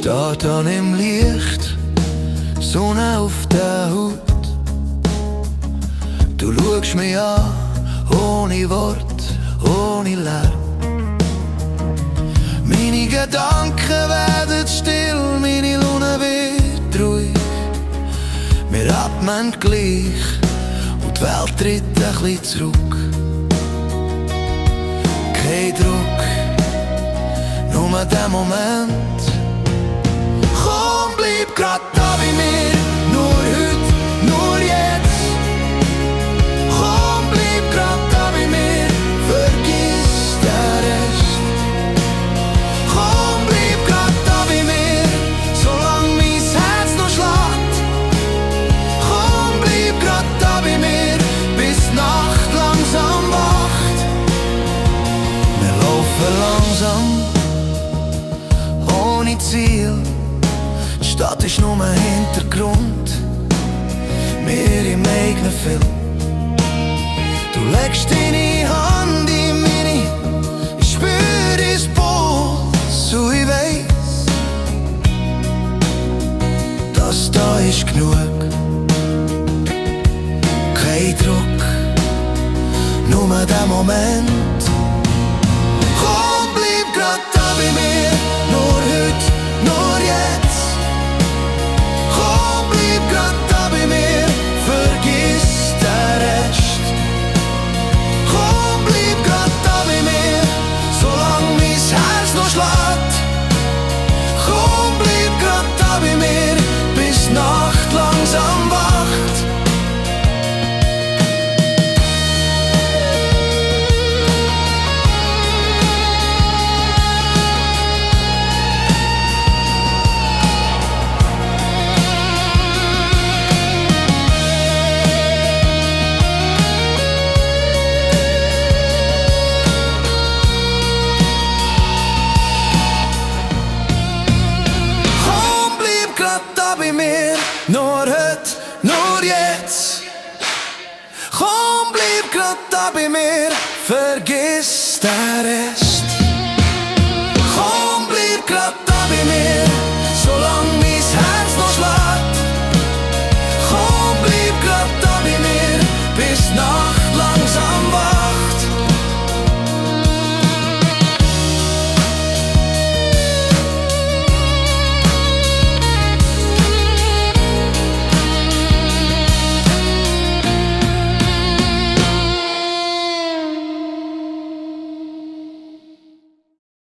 Steht dann im Licht, Sonne auf der Haut. Du schaust mich an, ohne Wort, ohne Lärm. Meine Gedanken werden still, meine Laune wird ruhig. Wir atmen gleich und die Welt tritt ein bisschen zurück. Kein Druck, nur der Moment. Komm, bleib grad da bei mir, nur heute, nur jetzt. Komm, bleib grad da bei mir, vergiss den Rest. Komm, bleib grad da bei mir, solang mein Herz noch schlägt. Komm, bleib grad da bei mir, bis die Nacht langsam wacht. Wir laufen langsam, ohne Ziel. Die Stadt ist nur ein Hintergrund, wir im eigenen Film. Du legst deine Hand in meine, ich spür dein Puls und ich weiss, das da ist genug. Kein Druck, nur der Moment. Komm, bleib grad da bei mir, nur heute, nur jetzt. Komm, bleib grad da bei mir, vergiss den Rest. Komm, bleib grad da bei mir, solang mein Herz noch schlägt. Komm, bleib grad da bei mir, bis die Nacht langsam wacht. Bei mir, nur heute, nur jetzt. Komm, bleib grad da bei mir, vergiss den Rest.